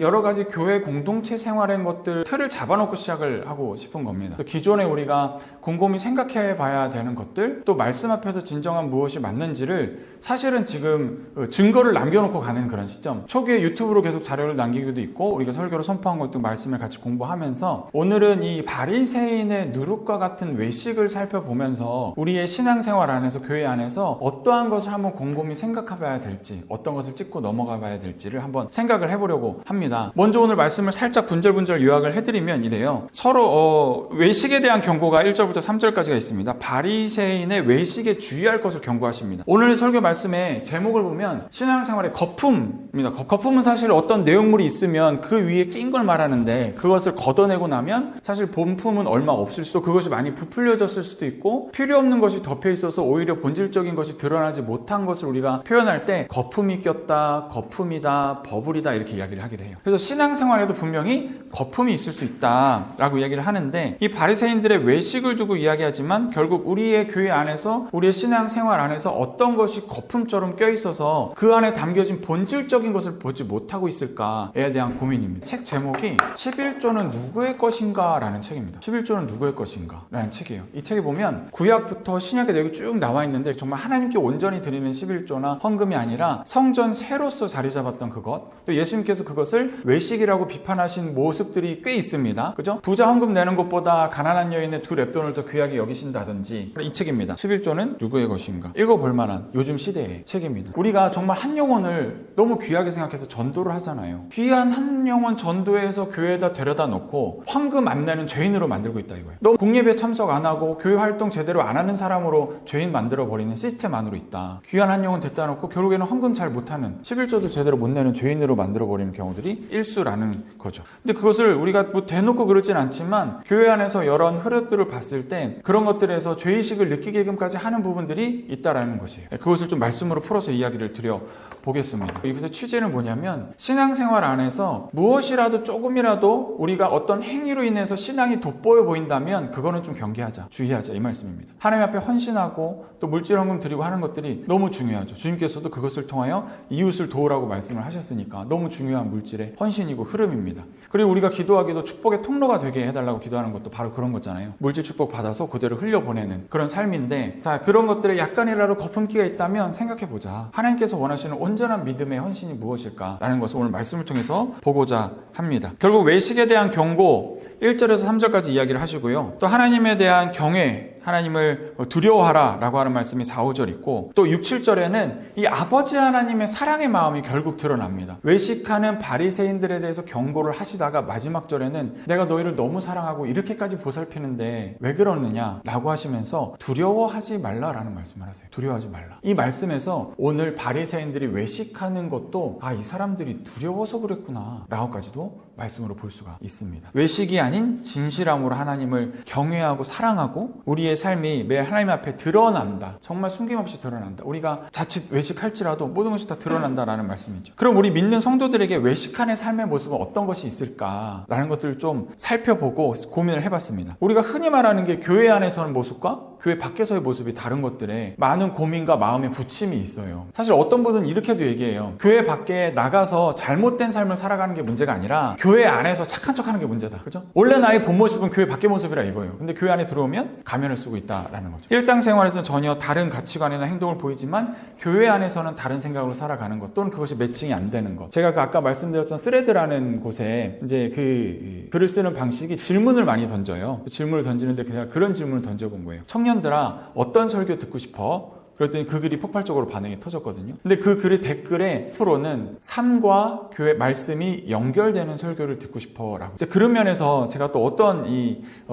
여러 가지 교회 공동체 생활의 것들 틀을 잡아놓고 시작을 하고 싶은 겁니다. 기존에 우리가 곰곰이 생각해 봐야 되는 것들, 또 말씀 앞에서 진정한 무엇이 맞는지를 사실은 지금 증거를 남겨놓고 가는 그런 시점. 초기에 유튜브로 계속 자료를 남기기도 있고 우리가 설교로 선포한 것도 말씀을 같이 공부하면서 오늘은 이 바리새인의 누룩과 같은 외식을 살펴보면서 우리의 신앙생활 안에서, 교회 안에서 어떠한 것을 한번 곰곰이 생각해 봐야 될지, 어떤 것을 짚고 넘어가 봐야 될지를 한번 생각을 해보려고 합니다. 먼저 오늘 말씀을 살짝 분절분절 요약을 해드리면 이래요. 서로 외식에 대한 경고가 1절부터 3절까지가 있습니다. 바리새인의 외식에 주의할 것을 경고하십니다. 오늘 설교 말씀의 제목을 보면 신앙생활의 거품입니다. 거품은 사실 어떤 내용물이 있으면 그 위에 낀 걸 말하는데 그것을 걷어내고 나면 사실 본품은 얼마 없을 수도, 그것이 많이 부풀려졌을 수도 있고 필요 없는 것이 덮여 있어서 오히려 본질적인 것이 드러나지 못한 것을 우리가 표현할 때 거품이 꼈다, 거품이다, 버블이다 이렇게 이야기를 하기를 해요. 그래서 신앙생활에도 분명히 거품이 있을 수 있다라고 이야기를 하는데, 이 바리새인들의 외식을 두고 이야기하지만 결국 우리의 교회 안에서, 우리의 신앙생활 안에서 어떤 것이 거품처럼 껴있어서 그 안에 담겨진 본질적인 것을 보지 못하고 있을까에 대한 고민입니다. 책 제목이 11조는 누구의 것인가 라는 책입니다. 11조는 누구의 것인가 라는 책이에요. 이 책에 보면 구약부터 신약의 내용이 쭉 나와 있는데 정말 하나님께 온전히 드리는 11조나 헌금이 아니라 성전 세로서 자리 잡았던 그것, 또 예수님께서 그것을 외식이라고 비판하신 모습들이 꽤 있습니다. 그죠? 부자 헌금 내는 것보다 가난한 여인의 2렙돈을 더 귀하게 여기신다든지, 이 책입니다. 11조는 누구의 것인가. 읽어볼 만한 요즘 시대의 책입니다. 우리가 정말 한 영혼을 너무 귀하게 생각해서 전도를 하잖아요. 귀한 한 영혼 전도해서 교회에다 데려다 놓고 헌금 안 내는 죄인으로 만들고 있다 이거예요. 너무 공예배 참석 안 하고 교회 활동 제대로 안 하는 사람으로 죄인 만들어버리는 시스템 안으로 있다. 귀한 한 영혼 데려다 놓고 결국에는 헌금 잘 못하는, 11조도 제대로 못 내는 죄인으로 만들어버리는 경우들이 일수라는 거죠. 근데 그것을 우리가 뭐 대놓고 그러진 않지만 교회 안에서 여러 흐름들을 봤을 때 그런 것들에서 죄의식을 느끼게끔까지 하는 부분들이 있다라는 것이에요. 그것을 좀 말씀으로 풀어서 이야기를 드려보겠습니다. 이것의 취지는 뭐냐면, 신앙생활 안에서 무엇이라도 조금이라도 우리가 어떤 행위로 인해서 신앙이 돋보여 보인다면 그거는 좀 경계하자, 주의하자 이 말씀입니다. 하나님 앞에 헌신하고 또 물질 헌금 드리고 하는 것들이 너무 중요하죠. 주님께서도 그것을 통하여 이웃을 도우라고 말씀을 하셨으니까 너무 중요한 물질의 헌신이고 흐름입니다. 그리고 우리가 기도하기도 축복의 통로가 되게 해달라고 기도하는 것도 바로 그런 거잖아요. 물질 축복 받아서 그대로 흘려보내는 그런 삶인데, 자, 그런 것들에 약간이라도 거품기가 있다면 생각해보자. 하나님께서 원하시는 온전한 믿음의 헌신이 무엇일까라는 것을 오늘 말씀을 통해서 보고자 합니다. 결국 외식에 대한 경고 1절에서 3절까지 이야기를 하시고요. 또 하나님에 대한 경외, 하나님을 두려워하라 라고 하는 말씀이 4, 5절 있고, 또 6, 7절에는 이 아버지 하나님의 사랑의 마음이 결국 드러납니다. 외식하는 바리새인들에 대해서 경고를 하시다가 마지막 절에는 내가 너희를 너무 사랑하고 이렇게까지 보살피는데 왜 그러느냐 라고 하시면서 두려워하지 말라라는 말씀을 하세요. 두려워하지 말라. 이 말씀에서 오늘 바리새인들이 외식하는 것도 이 사람들이 두려워서 그랬구나 라고까지도 말씀으로 볼 수가 있습니다. 외식이 아닌 진실함으로 하나님을 경외하고 사랑하고 우리의 삶이 매일 하나님 앞에 드러난다. 정말 숨김없이 드러난다. 우리가 자칫 외식할지라도 모든 것이 다 드러난다라는 말씀이죠. 그럼 우리 믿는 성도들에게 외식하는 삶의 모습은 어떤 것이 있을까라는 것들을 좀 살펴보고 고민을 해봤습니다. 우리가 흔히 말하는 게 교회 안에서는 모습과 교회 밖에서의 모습이 다른 것들에 많은 고민과 마음의 부침이 있어요. 사실 어떤 분은 이렇게도 얘기해요. 교회 밖에 나가서 잘못된 삶을 살아가는 게 문제가 아니라 교회 안에서 착한 척하는 게 문제다. 그죠? 원래 나의 본 모습은 교회 밖의 모습이라 이거예요. 근데 교회 안에 들어오면 가면을 쓰고 있다라는 거죠. 일상생활에서는 전혀 다른 가치관이나 행동을 보이지만 교회 안에서는 다른 생각으로 살아가는 것, 또는 그것이 매칭이 안 되는 것. 제가 아까 말씀드렸던 스레드라는 곳에 이제 글을 쓰는 방식이 질문을 많이 던져요. 질문을 던지는데 그냥 그런 질문을 던져본 거예요. 청년들아, 어떤 설교 듣고 싶어? 그랬더니 그 글이 폭발적으로 반응이 터졌거든요. 근데 그 글의 댓글에 프로는 삶과 교회 말씀이 연결되는 설교를 듣고 싶어라고. 이제 그런 면에서 제가 또 어떤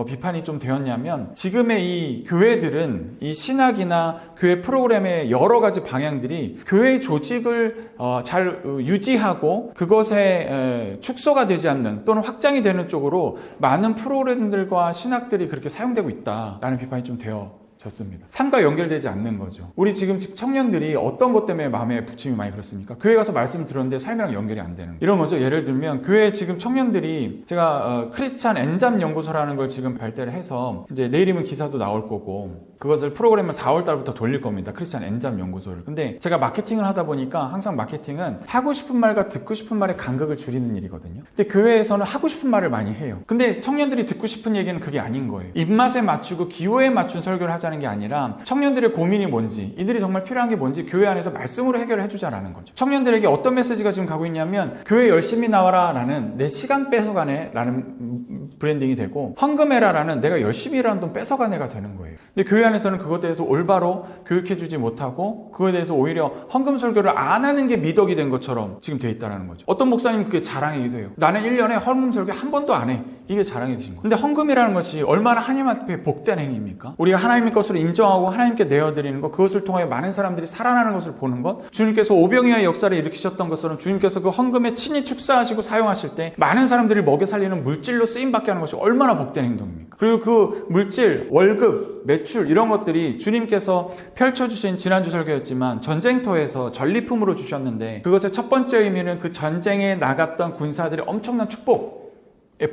비판이 좀 되었냐면, 지금의 이 교회들은 이 신학이나 교회 프로그램의 여러 가지 방향들이 교회의 조직을 잘 유지하고 그것에 축소가 되지 않는 또는 확장이 되는 쪽으로 많은 프로그램들과 신학들이 그렇게 사용되고 있다라는 비판이 좀 되어졌습니다. 삶과 연결되지 않는 거죠. 우리 지금 청년들이 어떤 것 때문에 마음에 부침이 많이 그렇습니까? 교회 가서 말씀 들었는데 삶이랑 연결이 안 되는 이런 거죠. 예를 들면 교회 지금 청년들이, 제가 크리스찬 엔잡 연구소라는 걸 지금 발대를 해서 이제 내일이면 기사도 나올 거고 그것을 프로그램을 4월 달부터 돌릴 겁니다. 크리스찬 엔잡 연구소를. 근데 제가 마케팅을 하다 보니까 항상 마케팅은 하고 싶은 말과 듣고 싶은 말의 간극을 줄이는 일이거든요. 근데 교회에서는 하고 싶은 말을 많이 해요. 근데 청년들이 듣고 싶은 얘기는 그게 아닌 거예요. 입맛에 맞추고 기호에 맞춘 설교를 하자는 게 아니라 청년들의 고민이 뭔지, 이들이 정말 필요한 게 뭔지 교회 안에서 말씀으로 해결을 해주자라는 거죠. 청년들에게 어떤 메시지가 지금 가고 있냐면 교회 열심히 나와라 라는 내 시간 뺏어가네 라는 브랜딩이 되고, 헌금해라 라는 내가 열심히 일하는 돈 뺏어가네가 되는 거예요. 근데 교회 안에서는 그것에 대해서 올바로 교육해주지 못하고 그거에 대해서 오히려 헌금 설교를 안 하는 게 미덕이 된 것처럼 지금 돼 있다는 거죠. 어떤 목사님은 그게 자랑이기도 해요. 나는 1년에 헌금 설교 한 번도 안 해. 이게 자랑이 되신 거예요. 근데 헌금이라는 것이 얼마나 하나님 앞에 복된 행위입니까? 우리가 하나님의 것으로 인정하고 하나님께 내어드리는 것, 그것을 통하여 많은 사람들이 살아나는 것을 보는 것, 주님께서 오병이어의 역사를 일으키셨던 것처럼 주님께서 그 헌금에 친히 축사하시고 사용하실 때 많은 사람들이 먹여 살리는 물질로 쓰임받게 하는 것이 얼마나 복된 행동입니까? 그리고 그 물질, 월급, 매출 이런 것들이 주님께서 펼쳐주신 지난주 설교였지만 전쟁터에서 전리품으로 주셨는데, 그것의 첫 번째 의미는 그 전쟁에 나갔던 군사들의 엄청난 축복,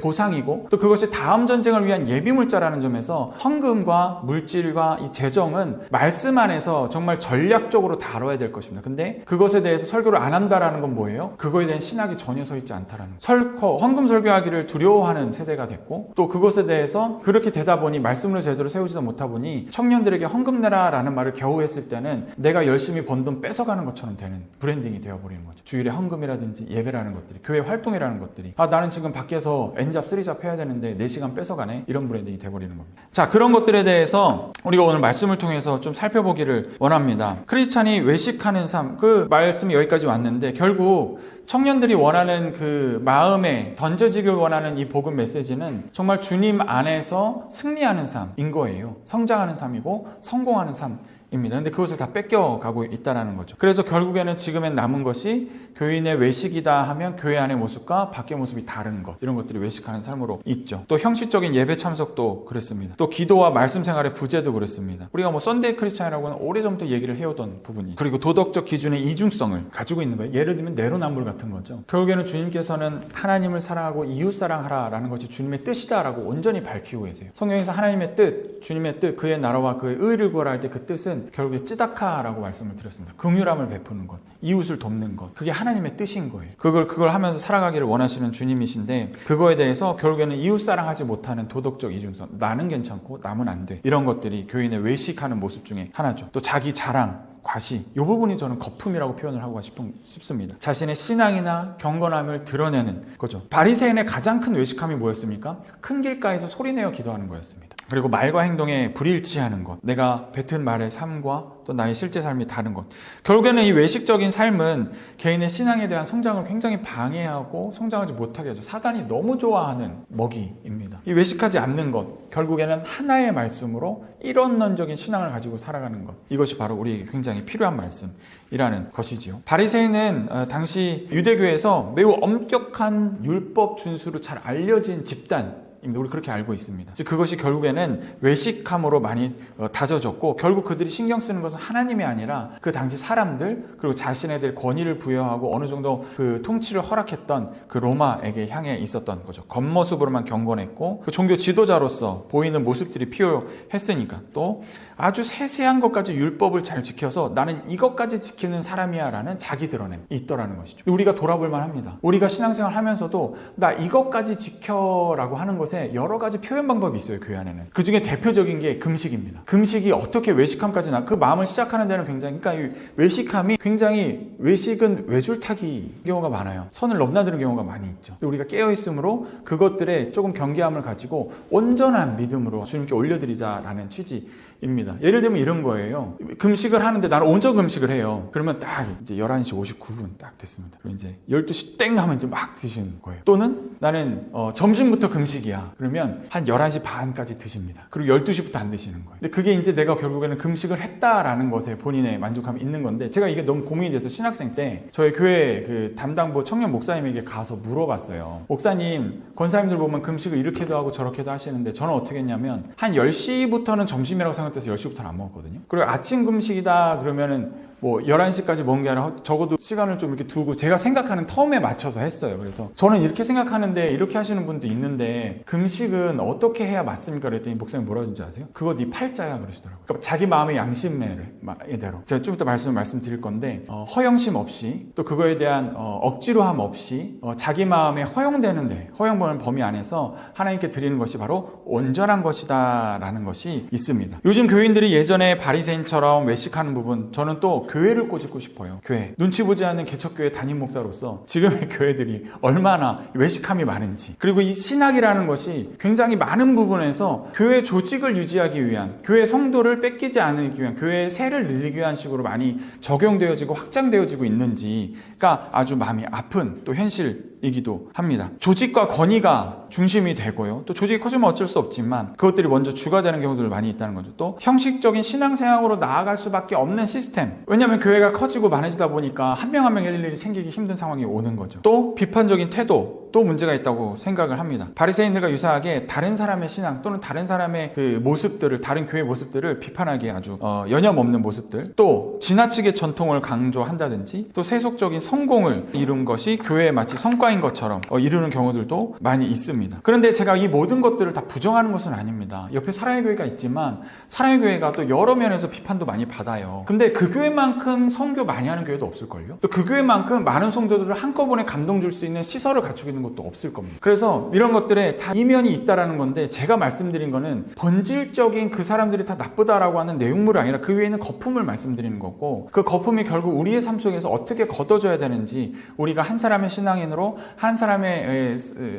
보상이고, 또 그것이 다음 전쟁을 위한 예비물자라는 점에서 헌금과 물질과 이 재정은 말씀 안에서 정말 전략적으로 다뤄야 될 것입니다. 근데 그것에 대해서 설교를 안 한다라는 건 뭐예요? 그거에 대한 신학이 전혀 서 있지 않다라는 거예요. 헌금 설교하기를 두려워하는 세대가 됐고, 또 그것에 대해서 그렇게 되다 보니 말씀으로 제대로 세우지도 못하 보니 청년들에게 헌금 내라 라는 말을 겨우 했을 때는 내가 열심히 번 돈 뺏어가는 것처럼 되는 브랜딩이 되어버리는 거죠. 주일에 헌금이라든지 예배라는 것들이, 교회 활동이라는 것들이, 나는 지금 밖에서 N잡, 3잡 해야 되는데 4시간 뺏어가네, 이런 브랜딩이 돼버리는 겁니다. 자, 그런 것들에 대해서 우리가 오늘 말씀을 통해서 좀 살펴보기를 원합니다. 크리스찬이 외식하는 삶, 그 말씀이 여기까지 왔는데 결국 청년들이 원하는 그 마음에 던져지길 원하는 이 복음 메시지는 정말 주님 안에서 승리하는 삶인 거예요. 성장하는 삶이고 성공하는 삶 입니다. 근데 그것을 다 뺏겨가고 있다는 거죠. 그래서 결국에는 지금엔 남은 것이 교인의 외식이다 하면 교회 안의 모습과 밖의 모습이 다른 것, 이런 것들이 외식하는 삶으로 있죠. 또 형식적인 예배 참석도 그렇습니다. 또 기도와 말씀 생활의 부재도 그렇습니다. 우리가 뭐 썬데이 크리스찬이라고는 오래전부터 얘기를 해오던 부분이, 그리고 도덕적 기준의 이중성을 가지고 있는 거예요. 예를 들면 내로남불 같은 거죠. 결국에는 주님께서는 하나님을 사랑하고 이웃 사랑하라 라는 것이 주님의 뜻이다라고 온전히 밝히고 계세요. 성경에서 하나님의 뜻, 주님의 뜻, 그의 나라와 그의 의를 구하라 할 때 그 뜻은 결국에 찌다카라고 말씀을 드렸습니다. 긍휼함을 베푸는 것, 이웃을 돕는 것, 그게 하나님의 뜻인 거예요. 그걸 하면서 살아가기를 원하시는 주님이신데, 그거에 대해서 결국에는 이웃 사랑하지 못하는 도덕적 이중성, 나는 괜찮고 남은 안 돼, 이런 것들이 교인의 외식하는 모습 중에 하나죠. 또 자기 자랑, 과시, 이 부분이 저는 거품이라고 표현을 하고 싶습니다. 자신의 신앙이나 경건함을 드러내는 거죠. 바리새인의 가장 큰 외식함이 뭐였습니까? 큰 길가에서 소리내어 기도하는 거였습니다. 그리고 말과 행동에 불일치하는 것, 내가 뱉은 말의 삶과 또 나의 실제 삶이 다른 것. 결국에는 이 외식적인 삶은 개인의 신앙에 대한 성장을 굉장히 방해하고 성장하지 못하게 하죠. 사단이 너무 좋아하는 먹이입니다. 이 외식하지 않는 것, 결국에는 하나의 말씀으로 일원론적인 신앙을 가지고 살아가는 것, 이것이 바로 우리에게 굉장히 필요한 말씀이라는 것이지요. 바리새인은 당시 유대교에서 매우 엄격한 율법 준수로 잘 알려진 집단, 우리 그렇게 알고 있습니다. 즉 그것이 결국에는 외식함으로 많이 다져졌고, 결국 그들이 신경 쓰는 것은 하나님이 아니라 그 당시 사람들, 그리고 자신에 대해 권위를 부여하고 어느 정도 그 통치를 허락했던 그 로마에게 향해 있었던 거죠. 겉모습으로만 경건했고, 그 종교 지도자로서 보이는 모습들이 필요했으니까, 또 아주 세세한 것까지 율법을 잘 지켜서 나는 이것까지 지키는 사람이야 라는 자기 드러냄이 있더라는 것이죠. 우리가 돌아볼 만합니다. 우리가 신앙생활 하면서도 나 이것까지 지켜라고 하는 것에 여러 가지 표현 방법이 있어요. 교회 안에는. 그 중에 대표적인 게 금식입니다. 금식이 어떻게 외식함까지 그 마음을 시작하는 데는 굉장히, 그러니까 이 외식함이 굉장히, 외식은 외줄타기 경우가 많아요. 선을 넘나드는 경우가 많이 있죠. 우리가 깨어있으므로 그것들에 조금 경계함을 가지고 온전한 믿음으로 주님께 올려드리자라는 취지입니다. 예를 들면 이런 거예요. 금식을 하는데 나는 온전 금식을 해요. 그러면 딱 이제 11시 59분 딱 됐습니다. 그리고 이제 12시 땡 하면 이제 막 드시는 거예요. 또는 나는 점심부터 금식이야. 그러면 한 11시 반까지 드십니다. 그리고 12시부터 안 드시는 거예요. 근데 그게 이제 내가 결국에는 금식을 했다라는 것에 본인의 만족감이 있는 건데, 제가 이게 너무 고민이 돼서 신학생 때 저희 교회 그 담당부 청년 목사님에게 가서 물어봤어요. 목사님, 권사님들 보면 금식을 이렇게도 하고 저렇게도 하시는데 저는 어떻게 했냐면 한 10시부터는 점심이라고 생각해서 10시부터는 안 먹었거든요. 그리고 아침 금식이다 그러면은 뭐 11시까지 먹는 게 아니라 적어도 시간을 좀 이렇게 두고 제가 생각하는 텀에 맞춰서 했어요. 그래서 저는 이렇게 생각하는데 이렇게 하시는 분도 있는데 금식은 어떻게 해야 맞습니까? 그랬더니 목사님 뭐라고 하는지 아세요? 그거 네 팔자야 그러시더라고요. 그러니까 자기 마음의 양심대로 제가 좀 이따 말씀드릴 건데 허영심 없이 또 그거에 대한 억지로함 없이 자기 마음에 허용되는데 허용되는 범위 안에서 하나님께 드리는 것이 바로 온전한 것이다 라는 것이 있습니다. 요즘 교인들이 예전에 바리새인처럼 외식하는 부분, 저는 또 교회를 꼬집고 싶어요. 교회 눈치 보지 않는 개척교회 담임 목사로서 지금의 교회들이 얼마나 외식함이 많은지, 그리고 이 신학이라는 것이 굉장히 많은 부분에서 교회 조직을 유지하기 위한, 교회 성도를 뺏기지 않기 위한, 교회의 세를 늘리기 위한 식으로 많이 적용되어지고 확장되어지고 있는지가 아주 마음이 아픈 또 현실이기도 합니다. 조직과 권위가 중심이 되고요. 또 조직이 커지면 어쩔 수 없지만 그것들이 먼저 주가 되는 경우들이 많이 있다는 거죠. 또 형식적인 신앙생활로 나아갈 수밖에 없는 시스템. 왜냐하면 교회가 커지고 많아지다 보니까 한 명 한 명 일일이 생기기 힘든 상황이 오는 거죠. 또 비판적인 태도, 또 문제가 있다고 생각을 합니다. 바리새인들과 유사하게 다른 사람의 신앙 또는 다른 사람의 그 모습들을, 다른 교회 모습들을 비판하기에 아주 여념없는 모습들, 또 지나치게 전통을 강조한다든지, 또 세속적인 성공을 이룬 것이 교회의 마치 성과인 것처럼 이루는 경우들도 많이 있습니다. 그런데 제가 이 모든 것들을 다 부정하는 것은 아닙니다. 옆에 사랑의 교회가 있지만 사랑의 교회가 또 여러 면에서 비판도 많이 받아요. 근데 그 교회만큼 선교 많이 하는 교회도 없을걸요? 또 그 교회만큼 많은 성도들을 한꺼번에 감동 줄 수 있는 시설을 갖추고 있는 것도 없을 겁니다. 그래서 이런 것들에 다 이면이 있다라는 건데, 제가 말씀드린 거는 본질적인 그 사람들이 다 나쁘다라고 하는 내용물이 아니라 그 위에 있는 거품을 말씀드리는 거고, 그 거품이 결국 우리의 삶 속에서 어떻게 걷어져야 되는지, 우리가 한 사람의 신앙인으로, 한 사람의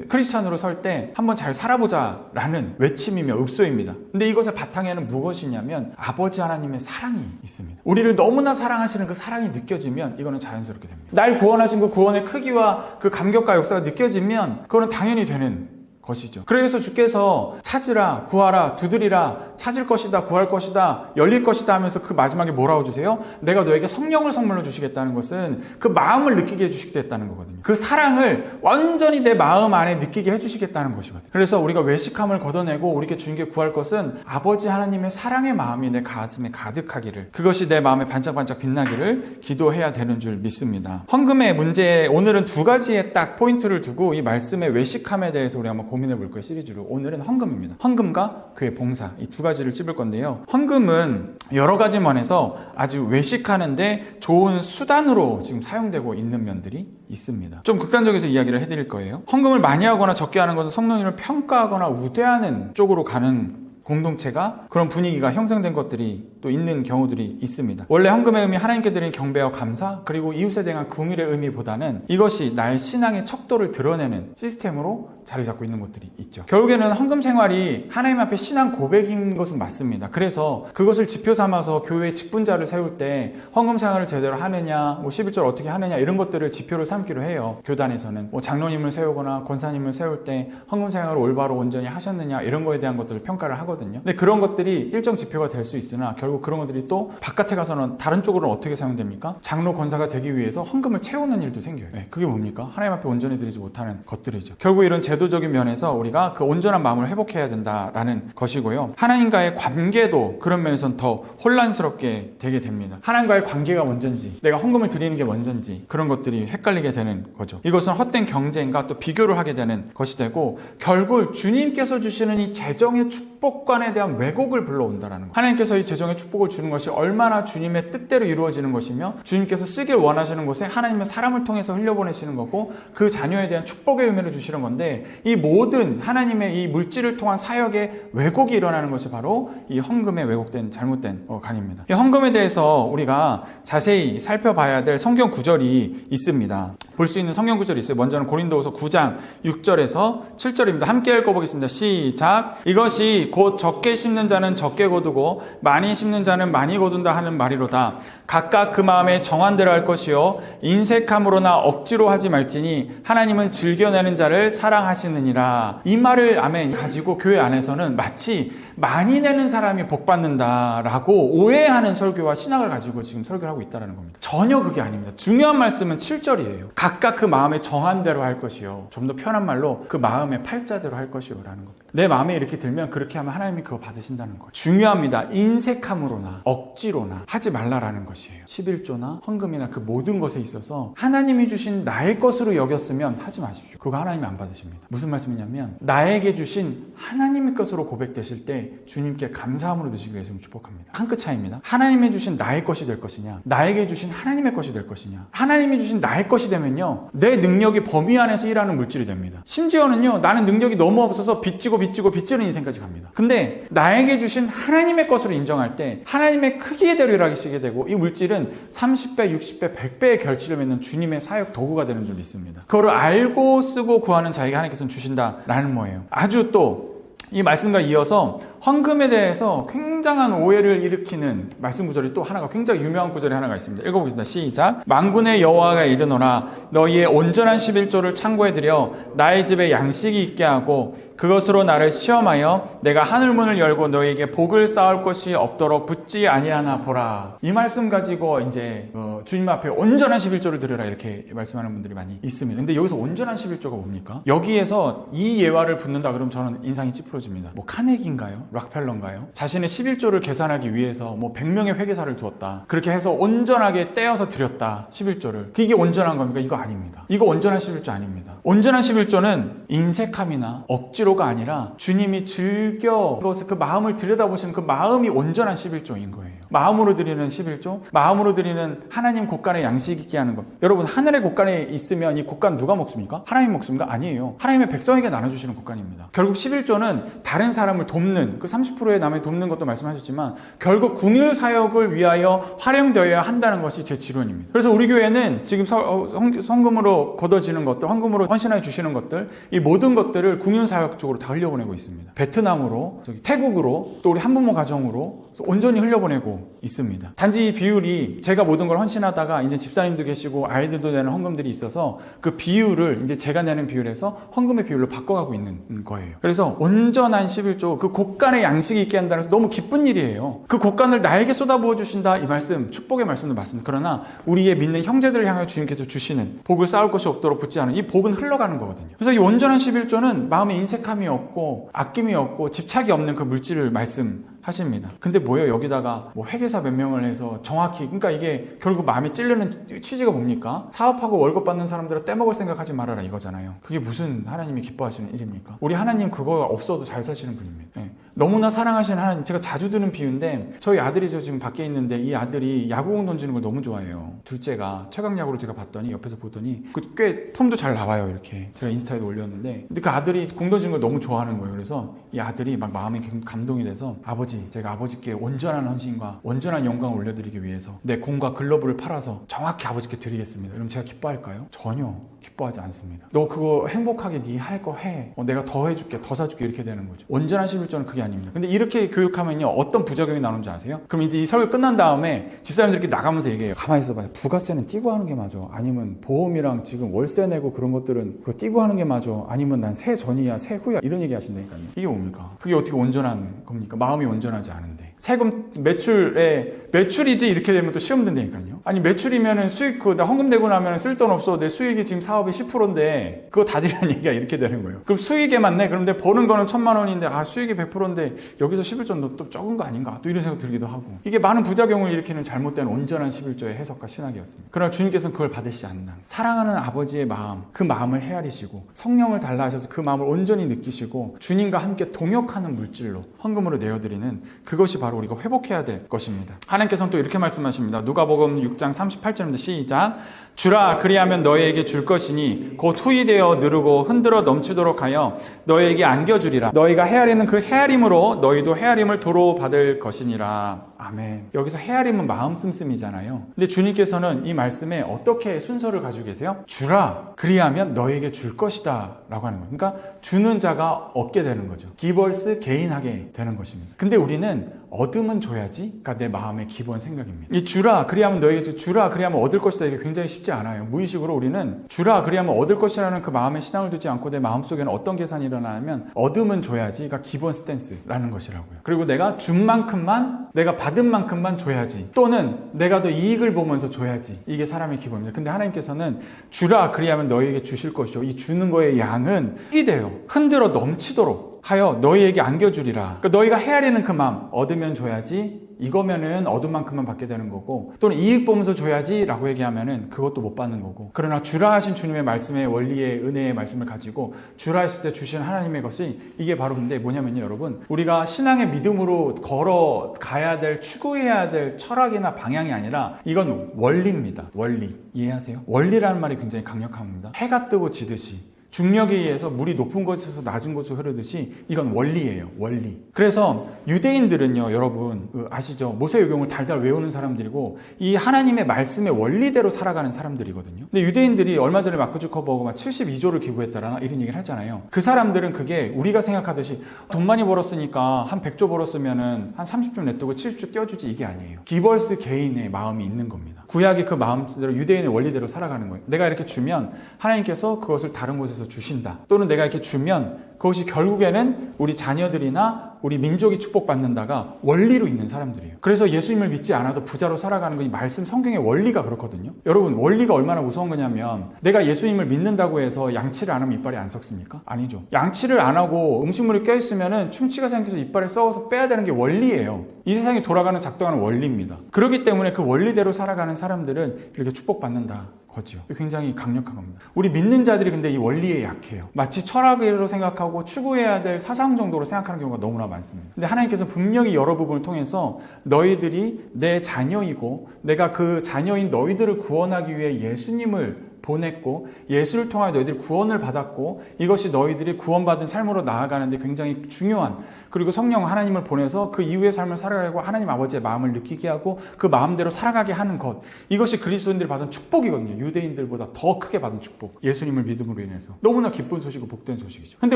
크리스찬으로 설 때 한번 잘 살아보자 라는 외침이며 읍소입니다. 근데 이것의 바탕에는 무엇이냐면 아버지 하나님의 사랑이 있습니다. 우리를 너무나 사랑하시는 그 사랑이 느껴지면 이거는 자연스럽게 됩니다. 날 구원하신 그 구원의 크기와 그 감격과 역사가 느껴지면 그거는 당연히 되는 것이죠. 그래서 주께서 찾으라, 구하라, 두드리라, 찾을 것이다, 구할 것이다, 열릴 것이다 하면서 그 마지막에 뭐라고 주세요? 내가 너에게 성령을 선물로 주시겠다는 것은 그 마음을 느끼게 해주시겠다는 거거든요. 그 사랑을 완전히 내 마음 안에 느끼게 해주시겠다는 것이거든요. 그래서 우리가 외식함을 걷어내고 우리에게 주님께 구할 것은 아버지 하나님의 사랑의 마음이 내 가슴에 가득하기를, 그것이 내 마음에 반짝반짝 빛나기를 기도해야 되는 줄 믿습니다. 헌금의 문제, 오늘은 두 가지에 딱 포인트를 두고 이 말씀의 외식함에 대해서 우리 한번 고민해 볼 거예요. 시리즈로 오늘은 헌금입니다. 헌금과 교회 봉사, 이 두 가지를 찝을 건데요. 헌금은 여러 가지 면에서 아주 외식하는데 좋은 수단으로 지금 사용되고 있는 면들이 있습니다. 좀 극단적에서 이야기를 해드릴 거예요. 헌금을 많이 하거나 적게 하는 것은 성령님을 평가하거나 우대하는 쪽으로 가는 공동체가, 그런 분위기가 형성된 것들이 또 있는 경우들이 있습니다. 원래 헌금의 의미, 하나님께 드리는 경배와 감사, 그리고 이웃에 대한 긍휼의 의미보다는 이것이 나의 신앙의 척도를 드러내는 시스템으로 자리 잡고 있는 것들이 있죠. 결국에는 헌금 생활이 하나님 앞에 신앙 고백인 것은 맞습니다. 그래서 그것을 지표 삼아서 교회 직분자를 세울 때 헌금 생활을 제대로 하느냐, 11절 어떻게 하느냐, 이런 것들을 지표를 삼기로 해요. 교단에서는 장로님을 세우거나 권사님을 세울 때 헌금 생활을 올바로 온전히 하셨느냐, 이런 거에 대한 것들을 평가를 하거든요. 근데 그런 것들이 일정 지표가 될 수 있으나 결국 그런 것들이 또 바깥에 가서는 다른 쪽으로는 어떻게 사용됩니까? 장로 권사가 되기 위해서 헌금을 채우는 일도 생겨요. 그게 뭡니까? 하나님 앞에 온전히 드리지 못하는 것들이죠. 결국 이런 제도적인 면에서 우리가 그 온전한 마음을 회복해야 된다라는 것이고요. 하나님과의 관계도 그런 면에서는 더 혼란스럽게 되게 됩니다. 하나님과의 관계가 먼저인지, 내가 헌금을 드리는 게 먼저인지, 그런 것들이 헷갈리게 되는 거죠. 이것은 헛된 경쟁과 또 비교를 하게 되는 것이 되고, 결국 주님께서 주시는 이 재정의 축복관에 대한 왜곡을 불러온다는 거. 하나님께서 이 재정의 축복을 주는 것이 얼마나 주님의 뜻대로 이루어지는 것이며, 주님께서 쓰길 원하시는 곳에 하나님의 사람을 통해서 흘려보내시는 거고, 그 자녀에 대한 축복의 의미를 주시는 건데, 이 모든 하나님의 이 물질을 통한 사역의 왜곡이 일어나는 것이 바로 이 헌금의 왜곡된 잘못된 간입니다. 이 헌금에 대해서 우리가 자세히 살펴봐야 될 성경 구절이 있습니다. 볼 수 있는 성경 구절이 있어요. 먼저는 고린도후서 9장 6절에서 7절입니다. 함께 읽어보겠습니다. 시작. 이것이 곧 적게 심는 자는 적게 거두고 많이 심는 자는 많이 거둔다 하는 말이로다. 각각 그 마음에 정한 대로 할 것이요 인색함으로나 억지로 하지 말지니 하나님은 즐겨내는 자를 사랑하시느니라. 이 말을 아멘 가지고 교회 안에서는 마치 많이 내는 사람이 복 받는다라고 오해하는 설교와 신학을 가지고 지금 설교를 하고 있다는 겁니다. 전혀 그게 아닙니다. 중요한 말씀은 7절이에요. 각각 그 마음에 정한 대로 할 것이요, 좀 더 편한 말로 그 마음의 팔자대로 할 것이요 라는 겁니다. 내 마음에 이렇게 들면 그렇게 하면 하나님이 그거 받으신다는 거예요. 중요합니다. 인색함 인색함으로나 억지로나 하지 말라라는 것이에요. 11조나 헌금이나 그 모든 것에 있어서 하나님이 주신 나의 것으로 여겼으면 하지 마십시오. 그거 하나님이 안 받으십니다. 무슨 말씀이냐면 나에게 주신 하나님의 것으로 고백되실 때 주님께 감사함으로 드시기 위해서 축복합니다. 한 끗 차이입니다. 하나님이 주신 나의 것이 될 것이냐, 나에게 주신 하나님의 것이 될 것이냐. 하나님이 주신 나의 것이 되면요, 내 능력이 범위 안에서 일하는 물질이 됩니다. 심지어는요, 나는 능력이 너무 없어서 빚지는 인생까지 갑니다. 근데 나에게 주신 하나님의 것으로 인정할 때 하나님의 크기의 대로 일하시게 되고, 이 물질은 30배, 60배, 100배의 결실을 맺는 주님의 사역 도구가 되는 줄 믿습니다. 그거를 알고 쓰고 구하는 자에게 하나님께서는 주신다라는 거예요. 아주 또 이 말씀과 이어서 헌금에 대해서 굉장한 오해를 일으키는 말씀 구절이 또 하나가, 굉장히 유명한 구절이 하나가 있습니다. 읽어보겠습니다. 시작. 만군의 여호와가 이르노라 너희의 온전한 11조를 창고에 들여 나의 집에 양식이 있게 하고 그것으로 나를 시험하여 내가 하늘문을 열고 너희에게 복을 쌓을 것이 없도록 붙지 아니하나 보라. 이 말씀 가지고 이제 주님 앞에 온전한 11조를 드려라 이렇게 말씀하는 분들이 많이 있습니다. 근데 여기서 온전한 11조가 뭡니까? 여기에서 이 예화를 붙는다 그러면 저는 인상이 찌푸러집니다. 뭐 카네기인가요? 락펠러인가요? 자신의 11조를 계산하기 위해서 뭐 100명의 회계사를 두었다. 그렇게 해서 온전하게 떼어서 드렸다. 11조를. 이게 온전한 겁니까? 이거 아닙니다. 이거 온전한 11조 아닙니다. 온전한 11조는 인색함이나 억지로가 아니라 주님이 즐겨 그것을, 그 마음을 들여다보시는 그 마음이 온전한 11조인 거예요. 마음으로 드리는 11조, 마음으로 드리는 하나님 곳간에 양식 있게 하는 것. 여러분, 하늘의 곳간에 있으면 이 곳간 누가 먹습니까? 하나님 먹습니까? 아니에요. 하나님의 백성에게 나눠주시는 곳간입니다. 결국 11조는 다른 사람을 돕는, 그 30%의 남의 돕는 것도 말씀하셨지만 결국 궁율 사역을 위하여 활용되어야 한다는 것이 제 지론입니다. 그래서 우리 교회는 지금 헌금으로 걷어지는 것들, 헌금으로 헌신하여 주시는 것들, 이 모든 것들을 궁율 사역 쪽으로 다 흘려보내고 있습니다. 베트남으로, 태국으로, 또 우리 한부모 가정으로 온전히 흘려보내고 있습니다. 단지 이 비율이 제가 모든 걸 헌신하다가 이제 집사님도 계시고 아이들도 내는 헌금들이 있어서 그 비율을 이제 제가 내는 비율에서 헌금의 비율로 바꿔가고 있는 거예요. 그래서 온전한 11조, 그 곳간에 양식이 있게 한다는 것은 너무 기쁜 일이에요. 그 곳간을 나에게 쏟아부어 주신다, 이 말씀, 축복의 말씀도 맞습니다. 그러나 우리의 믿는 형제들을 향하여 주님께서 주시는 복을 쌓을 것이 없도록 붙지 않은 이 복은 흘러가는 거거든요. 그래서 이 온전한 11조는 마음에 인색함이 없고 아낌이 없고 집착이 없는 그 물질을 말씀하십니다. 근데 뭐예요? 여기다가 뭐 회계사 몇 명을 해서 정확히, 그러니까 이게 결국 마음에 찌르는 취지가 뭡니까? 사업하고 월급 받는 사람들은 떼먹을 생각하지 말아라 이거잖아요. 그게 무슨 하나님이 기뻐하시는 일입니까? 우리 하나님 그거 없어도 잘 사시는 분입니다. 네. 너무나 사랑하시는 하나님, 제가 자주 드는 비유인데 저희 아들이 저 지금 밖에 있는데 이 아들이 야구공 던지는 걸 너무 좋아해요. 둘째가 최강야구를 제가 봤더니 옆에서 보더니 꽤 폼도 잘 나와요. 이렇게 제가 인스타에도 올렸는데, 근데 그 아들이 공 던지는 걸 너무 좋아하는 거예요. 그래서 이 아들이 막 마음에 감동이 돼서 아버지, 제가 아버지께 온전한 헌신과 온전한 영광을 올려드리기 위해서 내 공과 글러브를 팔아서 정확히 아버지께 드리겠습니다. 그럼 제가 기뻐할까요? 전혀 기뻐하지 않습니다. 너 그거 행복하게 네 할 거 해. 내가 더 해줄게, 더 사줄게, 이렇게 되는 거죠. 온전한 11조는 그게 아닙니다. 근데 이렇게 교육하면요, 어떤 부작용이 나오는지 아세요? 그럼 이제 이 설교 끝난 다음에 집사님들끼리 나가면서 얘기해요. 가만히 있어봐요. 부가세는 띄고 하는 게 맞아? 아니면 보험이랑 지금 월세 내고 그런 것들은 그거 띄고 하는 게 맞아? 아니면 난 세 전이야, 세 후야? 이런 얘기 하신다니까요. 이게 뭡니까? 그게 어떻게 온전한 겁니까? 마음이 온전하지 않은데. 세금 매출이지 이렇게 되면 또 시험 든다니까요. 아니 매출이면은 수익, 나 헌금 내고 나면 쓸 돈 없어. 내 수익이 지금 사업이 10%인데 그거 다 드리라는 얘기가 이렇게 되는 거예요. 그럼 수익에만 내. 그런데 버는 거는 1,000만 원인데 수익이 100%인데 여기서 11조 또 적은 거 아닌가? 또 이런 생각 들기도 하고. 이게 많은 부작용을 일으키는 잘못된 온전한 11조의 해석과 신학이었습니다. 그러나 주님께서는 그걸 받으시지 않는다. 사랑하는 아버지의 마음, 그 마음을 헤아리시고 성령을 달라 하셔서 그 마음을 온전히 느끼시고 주님과 함께 동역하는 물질로 헌금으로 내어드리는, 그것이 바로 우리가 회복해야 될 것입니다. 하나님께서는 또 이렇게 말씀하십니다. 누가복음 6장 38절입니다. 시작. 주라, 그리하면 너희에게 줄 것이니 곧 후이되어 누르고 흔들어 넘치도록 하여 너희에게 안겨주리라. 너희가 헤아리는 그 헤아림으로 너희도 헤아림을 도로 받을 것이니라. 아멘. 여기서 헤아림은 마음 씀씀이잖아요. 근데 주님께서는 이 말씀에 어떻게 순서를 가지고 계세요? 주라, 그리하면 너희에게 줄 것이다 라고 하는 거예요. 그러니까 주는 자가 얻게 되는 거죠. 기벌스 개인하게 되는 것입니다. 근데 우리는 얻으면 줘야지, 그러니까 내 마음의 기본 생각입니다. 이 주라, 그리하면 너에게 주라, 그리하면 얻을 것이다, 이게 굉장히 쉽지 않아요. 무의식으로 우리는 주라, 그리하면 얻을 것이라는 그 마음에 신앙을 두지 않고 내 마음속에는 어떤 계산이 일어나냐면 얻으면 줘야지, 그러니까 기본 스탠스라는 것이라고요. 그리고 내가 준 만큼만, 내가 받은 만큼만 줘야지, 또는 내가 더 이익을 보면서 줘야지, 이게 사람의 기본입니다. 근데 하나님께서는 주라, 그리하면 너에게 주실 것이죠. 이 주는 거의 양은 크게 돼요. 흔들어 넘치도록 하여 너희에게 안겨주리라. 그러니까 너희가 헤아리는 그 마음, 얻으면 줘야지, 이거면은 얻은 만큼만 받게 되는 거고, 또는 이익 보면서 줘야지 라고 얘기하면은 그것도 못 받는 거고, 그러나 주라 하신 주님의 말씀의 원리의 은혜의 말씀을 가지고 주라 했을 때 주신 하나님의 것이, 이게 바로 근데 뭐냐면요, 여러분, 우리가 신앙의 믿음으로 걸어가야 될, 추구해야 될 철학이나 방향이 아니라 이건 원리입니다. 원리. 이해하세요? 원리라는 말이 굉장히 강력합니다. 해가 뜨고 지듯이, 중력에 의해서 물이 높은 곳에서 낮은 곳으로 흐르듯이 이건 원리예요. 원리. 그래서 유대인들은요, 여러분 아시죠? 모세오경을 달달 외우는 사람들이고 이 하나님의 말씀의 원리대로 살아가는 사람들이거든요. 근데 유대인들이 얼마 전에 마크 주커버그가 72조를 기부했다라나 이런 얘기를 하잖아요. 그 사람들은 그게 우리가 생각하듯이 돈 많이 벌었으니까 한 100조 벌었으면은 한 30조 냅두고 70조 떼어주지, 이게 아니에요. 기벌스 개인의 마음이 있는 겁니다. 구약이 그 마음대로 유대인의 원리대로 살아가는 거예요. 내가 이렇게 주면 하나님께서 그것을 다른 곳에서 주신다. 또는 내가 이렇게 주면 그것이 결국에는 우리 자녀들이나 우리 민족이 축복받는다가 원리로 있는 사람들이에요. 그래서 예수님을 믿지 않아도 부자로 살아가는 건 이 말씀 성경의 원리가 그렇거든요. 여러분, 원리가 얼마나 무서운 거냐면, 내가 예수님을 믿는다고 해서 양치를 안 하면 이빨이 안 썩습니까? 아니죠. 양치를 안 하고 음식물이 껴있으면 충치가 생겨서 이빨을 썩어서 빼야 되는 게 원리예요. 이 세상이 돌아가는, 작동하는 원리입니다. 그렇기 때문에 그 원리대로 살아가는 사람들은 이렇게 축복받는다 거지요. 굉장히 강력한 겁니다. 우리 믿는 자들이 근데 이 원리에 약해요. 마치 철학으로 생각하고 추구해야 될 사상 정도로 생각하는 경우가 너무나 많습니다. 근데 하나님께서 분명히 여러 부분을 통해서 너희들이 내 자녀이고 내가 그 자녀인 너희들을 구원하기 위해 예수님을 보냈고 예수를 통하여 너희들이 구원을 받았고 이것이 너희들이 구원받은 삶으로 나아가는데 굉장히 중요한, 그리고 성령 하나님을 보내서 그 이후의 삶을 살아가고 하나님 아버지의 마음을 느끼게 하고 그 마음대로 살아가게 하는 것, 이것이 그리스도인들이 받은 축복이거든요. 유대인들보다 더 크게 받은 축복, 예수님을 믿음으로 인해서 너무나 기쁜 소식이고 복된 소식이죠. 근데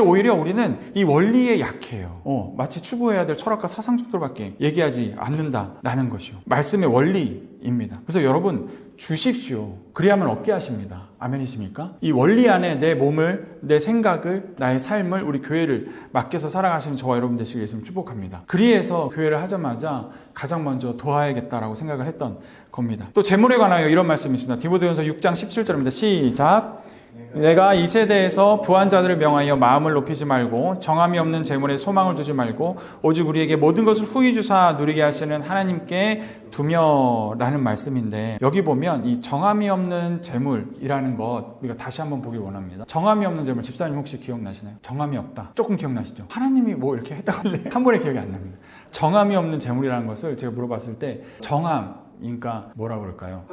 오히려 우리는 이 원리에 약해요. 마치 추구해야 될 철학과 사상 정도밖에 얘기하지 않는다라는 것이요, 말씀의 원리입니다. 그래서 여러분, 주십시오. 그리하면 얻게 하십니다. 아멘이십니까? 이 원리 안에 내 몸을, 내 생각을, 나의 삶을, 우리 교회를 맡겨서 살아가시는 저와 여러분 되시길 예수님 축복합니다. 그리해서 교회를 하자마자 가장 먼저 도와야겠다라고 생각을 했던 겁니다. 또 재물에 관하여 이런 말씀이 있습니다. 디모데전서 6장 17절입니다. 시작. 내가 이 세대에서 부한 자들을 명하여 마음을 높이지 말고 정함이 없는 재물에 소망을 두지 말고 오직 우리에게 모든 것을 후히 주사 누리게 하시는 하나님께 두며라는 말씀인데, 여기 보면 이 정함이 없는 재물이라는 것 우리가 다시 한번 보길 원합니다. 정함이 없는 재물, 집사님 혹시 기억나시나요? 정함이 없다. 조금 기억나시죠? 하나님이 뭐 이렇게 했다길래 한 번에 기억이 안 납니다. 정함이 없는 재물이라는 것을 제가 물어봤을 때, 정함, 그러니까 뭐라 그럴까요?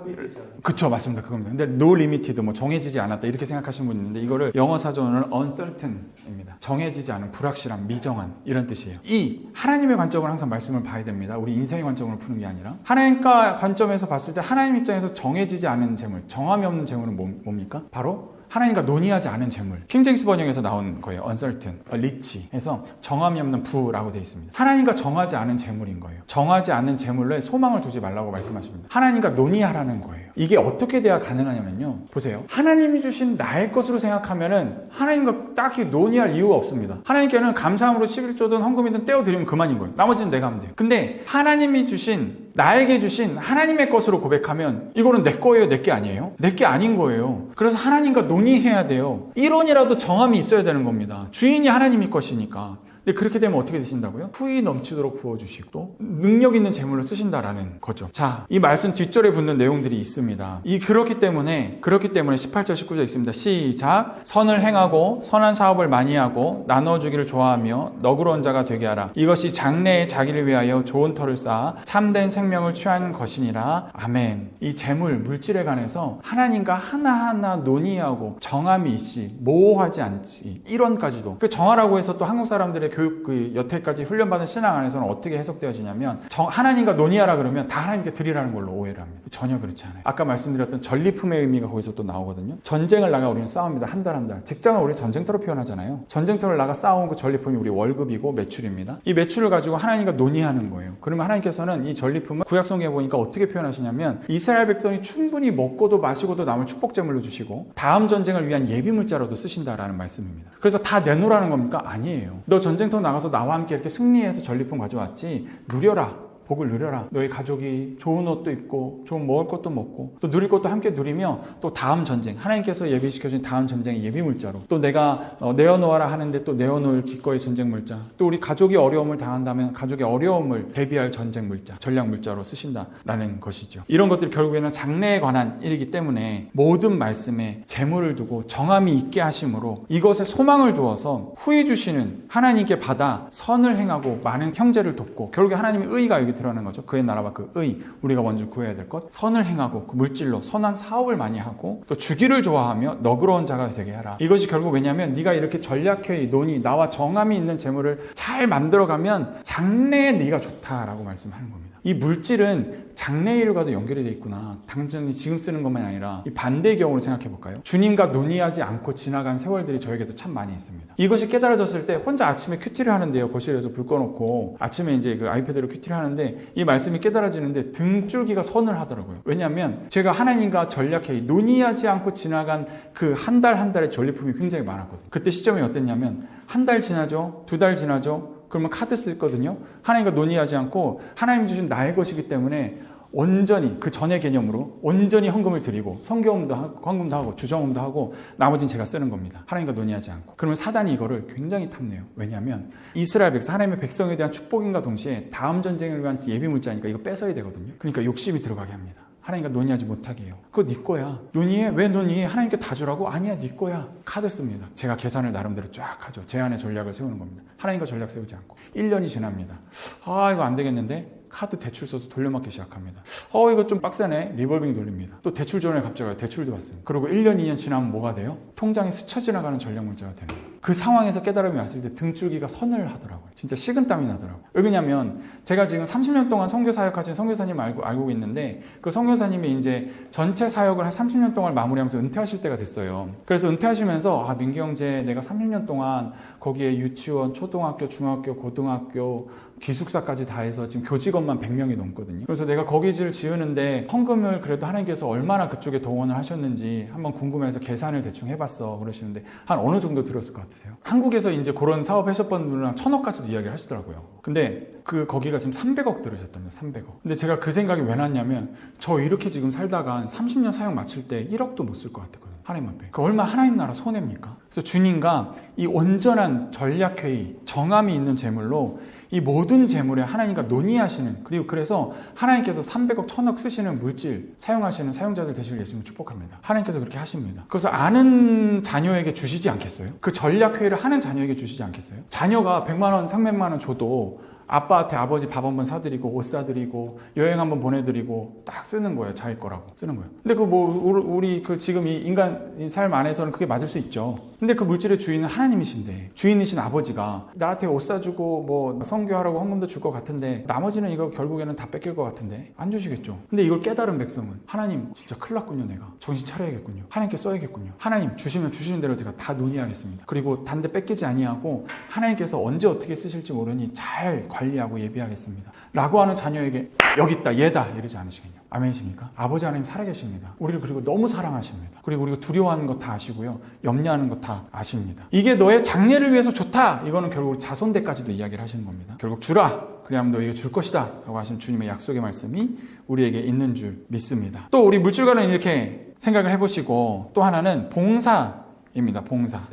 그쵸, 맞습니다. 그겁니다. 근데 no limited, 뭐 정해지지 않았다 이렇게 생각하시는 분이 있는데, 이거를 영어 사전은 uncertain입니다. 정해지지 않은, 불확실한, 미정한, 이런 뜻이에요. 이 하나님의 관점으로 항상 말씀을 봐야 됩니다. 우리 인생의 관점으로 푸는 게 아니라 하나님과 관점에서 봤을 때 하나님 입장에서 정해지지 않은 재물, 정함이 없는 재물은 뭡니까? 바로 하나님과 논의하지 않은 재물. 킹제임스 번역에서 나온 거예요. uncertain, rich 해서 정함이 없는 부라고 되어 있습니다. 하나님과 정하지 않은 재물인 거예요. 정하지 않은 재물에 소망을 두지 말라고 말씀하십니다. 하나님과 논의하라는 거예요. 이게 어떻게 돼야 가능하냐면요, 보세요. 하나님이 주신 나의 것으로 생각하면은 하나님과 딱히 논의할 이유가 없습니다. 하나님께는 감사함으로 11조든 헌금이든 떼어드리면 그만인 거예요. 나머지는 내가 하면 돼요. 근데 하나님이 주신, 나에게 주신 하나님의 것으로 고백하면 이거는 내 거예요, 내 게 아니에요? 내 게 아닌 거예요. 그래서 하나님과 논의해야 돼요. 1원이라도 정함이 있어야 되는 겁니다. 주인이 하나님의 것이니까. 근데 그렇게 되면 어떻게 되신다고요? 후히 넘치도록 부어주시고 또 능력 있는 재물을 쓰신다라는 거죠. 자, 이 말씀 뒷절에 붙는 내용들이 있습니다. 그렇기 때문에 18절 19절 있습니다. 시작. 선을 행하고 선한 사업을 많이 하고 나눠주기를 좋아하며 너그러운 자가 되게 하라. 이것이 장래에 자기를 위하여 좋은 터를 쌓아 참된 생명을 취한 것이니라. 아멘. 이 재물, 물질에 관해서 하나님과 하나하나 논의하고 정함이 있지, 모호하지 않지, 1원까지도. 그 정하라고 해서 또 한국 사람들의 교육, 여태까지 훈련받은 신앙 안에서는 어떻게 해석되어지냐면, 하나님과 논의하라 그러면 다 하나님께 드리라는 걸로 오해를 합니다. 전혀 그렇지 않아요. 아까 말씀드렸던 전리품의 의미가 거기서 또 나오거든요. 전쟁을 나가 우리는 싸웁니다. 한 달 한 달. 직장을 우리 전쟁터로 표현하잖아요. 전쟁터를 나가 싸운 그 전리품이 우리 월급이고 매출입니다. 이 매출을 가지고 하나님과 논의하는 거예요. 그러면 하나님께서는 이 전리품을 구약성경에 보니까 어떻게 표현하시냐면, 이스라엘 백성이 충분히 먹고도 마시고도 남을 축복제물로 주시고 다음 전쟁을 위한 예비물자로도 쓰신다라는 말씀입니다. 그래서 다 내놓으라는 겁니까? 아니에요. 너 전쟁터 나가서 나와 함께 이렇게 승리해서 전리품 가져왔지, 누려라. 복을 누려라. 너희 가족이 좋은 옷도 입고 좋은 먹을 것도 먹고 또 누릴 것도 함께 누리며 또 다음 전쟁, 하나님께서 예비시켜준 다음 전쟁의 예비물자로 또 내가 내어놓아라 하는데 또 내어놓을 기꺼이 전쟁물자, 또 우리 가족이 어려움을 당한다면 가족의 어려움을 대비할 전쟁물자, 전략물자로 쓰신다라는 것이죠. 이런 것들이 결국에는 장래에 관한 일이기 때문에 모든 말씀에 재물을 두고 정함이 있게 하심으로 이것에 소망을 두어서 후히 주시는 하나님께 받아 선을 행하고 많은 형제를 돕고, 결국에 하나님의 의가 여기 드러나는 거죠. 그의 나라와 그 의, 우리가 먼저 구해야 될 것, 선을 행하고 그 물질로 선한 사업을 많이 하고 또 주기를 좋아하며 너그러운 자가 되게 하라. 이것이 결국 왜냐하면 네가 이렇게 전략회의, 논의, 나와 정함이 있는 재물을 잘 만들어가면 장래에 네가 좋다라고 말씀하는 겁니다. 이 물질은 장래의 일과도 연결이 돼 있구나. 당장이 지금 쓰는 것만이 아니라 이 반대의 경우로 생각해 볼까요? 주님과 논의하지 않고 지나간 세월들이 저에게도 참 많이 있습니다. 이것이 깨달아졌을 때 혼자 아침에 큐티를 하는데요. 거실에서 불 꺼놓고 아침에 이제 그 아이패드로 큐티를 하는데 이 말씀이 깨달아지는데 등줄기가 선을 하더라고요. 왜냐하면 제가 하나님과 전략회의, 논의하지 않고 지나간 그 한 달 한 달의 전리품이 굉장히 많았거든요. 그때 시점이 어땠냐면 한 달 지나죠, 두 달 지나죠. 그러면 카드 쓰거든요. 하나님과 논의하지 않고 하나님 주신 나의 것이기 때문에 온전히 그 전의 개념으로 온전히 헌금을 드리고 성경음도 하고 헌금도 하고 주정음도 하고 나머지는 제가 쓰는 겁니다. 하나님과 논의하지 않고. 그러면 사단이 이거를 굉장히 탐내요. 왜냐하면 이스라엘 백성, 하나님의 백성에 대한 축복인과 동시에 다음 전쟁을 위한 예비물자니까 이거 뺏어야 되거든요. 그러니까 욕심이 들어가게 합니다. 하나님과 논의하지 못하게 해요. 그거 네 거야. 논의해? 왜 논의해? 하나님께 다 주라고? 아니야, 네 거야. 카드 씁니다. 제가 계산을 나름대로 쫙 하죠. 제 안에 전략을 세우는 겁니다. 하나님과 전략 세우지 않고. 1년이 지납니다. 아, 이거 안 되겠는데? 카드 대출 써서 돌려막기 시작합니다. 이거 좀 빡세네. 리볼빙 돌립니다. 또 대출 전에 갑자기 대출도 받습니다. 그리고 1년, 2년 지나면 뭐가 돼요? 통장에 스쳐 지나가는 전략물자가 되는 거예요. 그 상황에서 깨달음이 왔을 때 등줄기가 선을 하더라고요. 진짜 식은땀이 나더라고요. 왜냐면 제가 지금 30년 동안 선교 사역하신 선교사님 알고 있는데 그 선교사님이 이제 전체 사역을 한 30년 동안 마무리하면서 은퇴하실 때가 됐어요. 그래서 은퇴하시면서 민기 형제, 내가 30년 동안 거기에 유치원, 초등학교, 중학교, 고등학교, 기숙사까지 다 해서 지금 교직원만 100명이 넘거든요. 그래서 내가 거기를 지으는데 헌금을 그래도 하나님께서 얼마나 그쪽에 동원을 하셨는지 한번 궁금해서 계산을 대충 해봤어 그러시는데 한 어느 정도 들었을 것 같으세요? 한국에서 이제 그런 사업 하셨던 분이랑 1000억까지도 이야기를 하시더라고요. 근데 거기가 지금 300억 들으셨답니다. 300억. 근데 제가 그 생각이 왜 났냐면 저 이렇게 지금 살다가 한 30년 사역 마칠 때 1억도 못 쓸 것 같았거든요. 하나님 앞에. 그 얼마 하나님 나라 손해입니까? 그래서 주님과 이 온전한 전략회의, 정함이 있는 재물로 이 모든 재물에 하나님과 논의하시는, 그리고 그래서 하나님께서 300억, 1000억 쓰시는 물질 사용하시는 사용자들 되시길 예수님을 축복합니다. 하나님께서 그렇게 하십니다. 그래서 아는 자녀에게 주시지 않겠어요? 그 전략회의를 하는 자녀에게 주시지 않겠어요? 자녀가 100만 원, 300만 원 줘도 아빠한테 아버지 밥 한번 사드리고 옷 사드리고 여행 한번 보내드리고 딱 쓰는 거예요. 자기 거라고 쓰는 거예요. 근데 우리 지금 이 인간 삶 안에서는 그게 맞을 수 있죠. 근데 그 물질의 주인은 하나님이신데, 주인이신 아버지가 나한테 옷 사주고 뭐 선교하라고 헌금도 줄 것 같은데 나머지는 이거 결국에는 다 뺏길 것 같은데 안 주시겠죠. 근데 이걸 깨달은 백성은 하나님 진짜 큰일 났군요. 내가 정신 차려야겠군요. 하나님께 써야겠군요. 하나님 주시면 주시는 대로 제가 다 논의하겠습니다. 그리고 단데 뺏기지 아니하고 하나님께서 언제 어떻게 쓰실지 모르니 잘 관리하고 예비하겠습니다. 라고 하는 자녀에게 여기 있다, 얘다 이러지 않으시겠냐. 아멘이십니까? 아버지 하나님 살아계십니다. 우리를 그리고 너무 사랑하십니다. 그리고 우리가 두려워하는 것 다 아시고요. 염려하는 것 다 아십니다. 이게 너의 장래를 위해서 좋다. 이거는 결국 자손대까지도 이야기를 하시는 겁니다. 결국 주라. 그래야만 너에게 줄 것이다. 라고 하신 주님의 약속의 말씀이 우리에게 있는 줄 믿습니다. 또 우리 물질과는 이렇게 생각을 해보시고, 또 하나는 봉사입니다.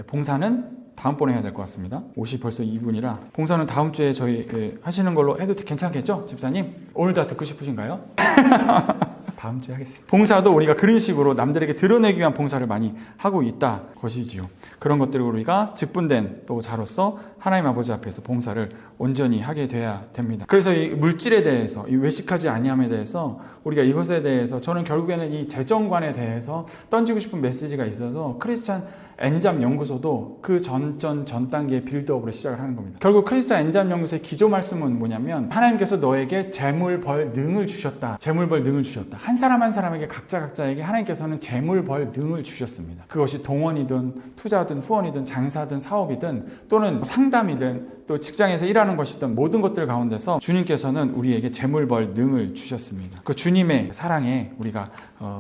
봉사는 다음번에 해야 될 것 같습니다. 옷이 벌써 2분이라 봉사는 다음 주에 저희 하시는 걸로 해도 괜찮겠죠? 집사님? 오늘 다 듣고 싶으신가요? 다음 주에 하겠습니다. 봉사도 우리가 그런 식으로 남들에게 드러내기 위한 봉사를 많이 하고 있다 것이지요. 그런 것들을 우리가 직분된 또 자로서 하나님 아버지 앞에서 봉사를 온전히 하게 돼야 됩니다. 그래서 이 물질에 대해서, 이 외식하지 아니함에 대해서, 우리가 이것에 대해서, 저는 결국에는 이 재정관에 대해서 던지고 싶은 메시지가 있어서 크리스찬 엔잡 연구소도 그 전 단계의 빌드업으로 시작을 하는 겁니다. 결국 크리스찬 엔잡 연구소의 기조 말씀은 뭐냐면, 하나님께서 너에게 재물 벌 능을 주셨다. 재물 벌 능을 주셨다. 한 사람 한 사람에게 각자에게 하나님께서는 재물 벌 능을 주셨습니다. 그것이 동원이든 투자든 후원이든 장사든 사업이든 또는 상담이든 또 직장에서 일하는 것이든 모든 것들 가운데서 주님께서는 우리에게 재물 벌 능을 주셨습니다. 그 주님의 사랑에 우리가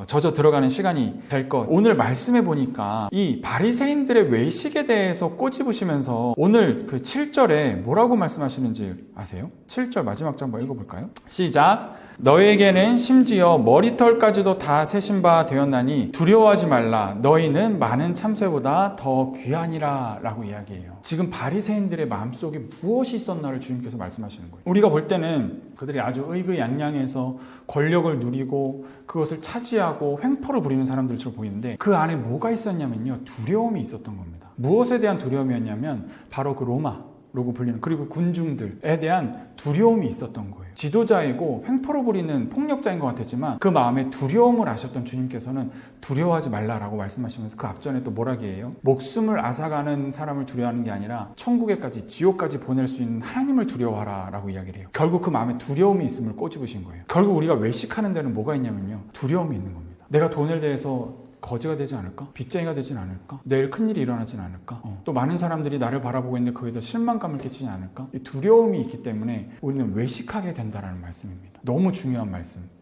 젖어 들어가는 시간이 될 것. 오늘 말씀해 보니까 이 발에 바리새인들의 외식에 대해서 꼬집으시면서 오늘 그 7절에 뭐라고 말씀하시는지 아세요? 7절 마지막 절 한번 읽어볼까요? 시작! 너에게는 심지어 머리털까지도 다 세신 바 되었나니 두려워하지 말라. 너희는 많은 참새보다 더 귀하니라 라고 이야기해요. 지금 바리새인들의 마음속에 무엇이 있었나를 주님께서 말씀하시는 거예요. 우리가 볼 때는 그들이 아주 의기양양해서 권력을 누리고 그것을 차지하고 횡포를 부리는 사람들처럼 보이는데 그 안에 뭐가 있었냐면요, 두려움이 있었던 겁니다. 무엇에 대한 두려움이었냐면 바로 그 로마라고 불리는, 그리고 군중들에 대한 두려움이 있었던 거예요. 지도자이고 횡포를 부리는 폭력자인 것 같았지만 그 마음에 두려움을 아셨던 주님께서는 두려워하지 말라라고 말씀하시면서 그 앞전에 또 뭐라고 해요? 목숨을 앗아가는 사람을 두려워하는 게 아니라 천국에까지, 지옥까지 보낼 수 있는 하나님을 두려워하라 라고 이야기를 해요. 결국 그 마음에 두려움이 있음을 꼬집으신 거예요. 결국 우리가 외식하는 데는 뭐가 있냐면요, 두려움이 있는 겁니다. 내가 돈에 대해서 거지가 되지 않을까? 빚쟁이가 되진 않을까? 내일 큰일이 일어나진 않을까? 또 많은 사람들이 나를 바라보고 있는데 거기에 실망감을 끼치지 않을까? 이 두려움이 있기 때문에 우리는 외식하게 된다는 말씀입니다. 너무 중요한 말씀입니다.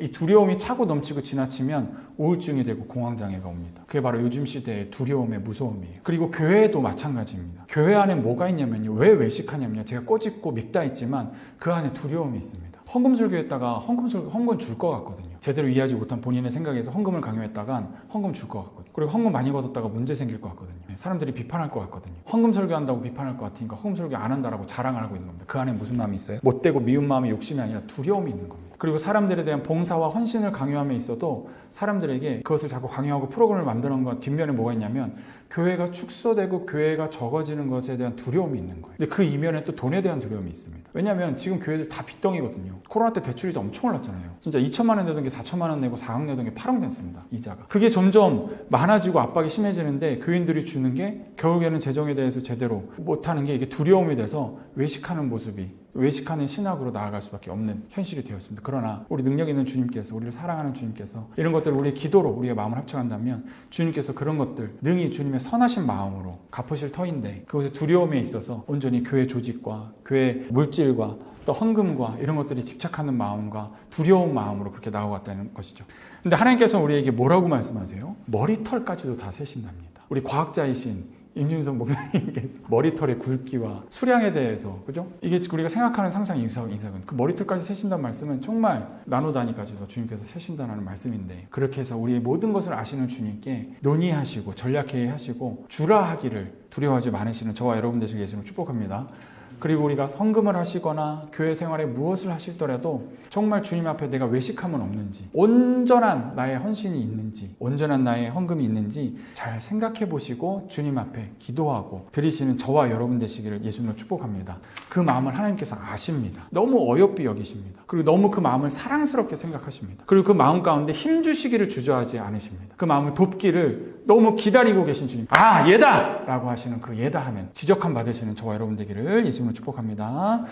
이 두려움이 차고 넘치고 지나치면 우울증이 되고 공황장애가 옵니다. 그게 바로 요즘 시대의 두려움의 무서움이에요. 그리고 교회도 마찬가지입니다. 교회 안에 뭐가 있냐면요, 왜 외식하냐면요, 제가 꼬집고 밉다 했지만 그 안에 두려움이 있습니다. 헌금 설교했다가 헌금 줄 것 같거든요. 제대로 이해하지 못한 본인의 생각에서 헌금을 강요했다간 헌금 줄 것 같거든요. 그리고 헌금 많이 걷었다가 문제 생길 것 같거든요. 사람들이 비판할 것 같거든요. 헌금 설교한다고 비판할 것 같으니까 헌금 설교 안 한다라고 자랑을 하고 있는 겁니다. 그 안에 무슨 마음이 있어요? 못되고 미운 마음의 욕심이 아니라 두려움이 있는 겁니다. 그리고 사람들에 대한 봉사와 헌신을 강요함에 있어도 사람들에게 그것을 자꾸 강요하고 프로그램을 만드는 것 뒷면에 뭐가 있냐면 교회가 축소되고 교회가 적어지는 것에 대한 두려움이 있는 거예요. 근데 그 이면에 또 돈에 대한 두려움이 있습니다. 왜냐하면 지금 교회들 다 빚덩이거든요. 코로나 때 대출이 엄청 올랐잖아요. 진짜 2천만 원 내던 게 4천만 원 내고 4억 내던 게 8억 됐습니다. 이자가. 그게 점점 많아지고 압박이 심해지는데 교인들이 주는 게 결국에는 재정에 대해서 제대로 못하는 게 이게 두려움이 돼서 외식하는 모습이, 외식하는 신학으로 나아갈 수밖에 없는 현실이 되었습니다. 그러나 우리 능력 있는 주님께서, 우리를 사랑하는 주님께서 이런 것들을 우리의 기도로 우리의 마음을 합쳐간다면 주님께서 그런 것들 능히 주님의 선하신 마음으로 갚으실 터인데 그것의 두려움에 있어서 온전히 교회 조직과 교회 물질과 또 헌금과 이런 것들이 집착하는 마음과 두려운 마음으로 그렇게 나아갔다는 것이죠. 근데 하나님께서 우리에게 뭐라고 말씀하세요? 머리털까지도 다 세신답니다. 우리 과학자이신 임준성 목사님께서 머리털의 굵기와 수량에 대해서, 그죠? 이게 우리가 생각하는 상상 이상은 그 머리털까지 세신다는 말씀은 정말 나노단위까지도 주님께서 세신다는 말씀인데, 그렇게 해서 우리의 모든 것을 아시는 주님께 논의하시고 전략회의하시고 주라하기를 두려워하지 마시는 저와 여러분 되시길 예수님을 축복합니다. 그리고 우리가 헌금을 하시거나 교회 생활에 무엇을 하시더라도 정말 주님 앞에 내가 외식함은 없는지, 온전한 나의 헌신이 있는지, 온전한 나의 헌금이 있는지 잘 생각해 보시고 주님 앞에 기도하고 드리시는 저와 여러분 되시기를 예수님으로 축복합니다. 그 마음을 하나님께서 아십니다. 너무 어여삐 여기십니다. 그리고 너무 그 마음을 사랑스럽게 생각하십니다. 그리고 그 마음 가운데 힘주시기를 주저하지 않으십니다. 그 마음을 돕기를 너무 기다리고 계신 주님, 아 얘다! 라고 하시는 그 얘다 하면 지적함 받으시는 저와 여러분 되기를 예수님으로 축복합니다.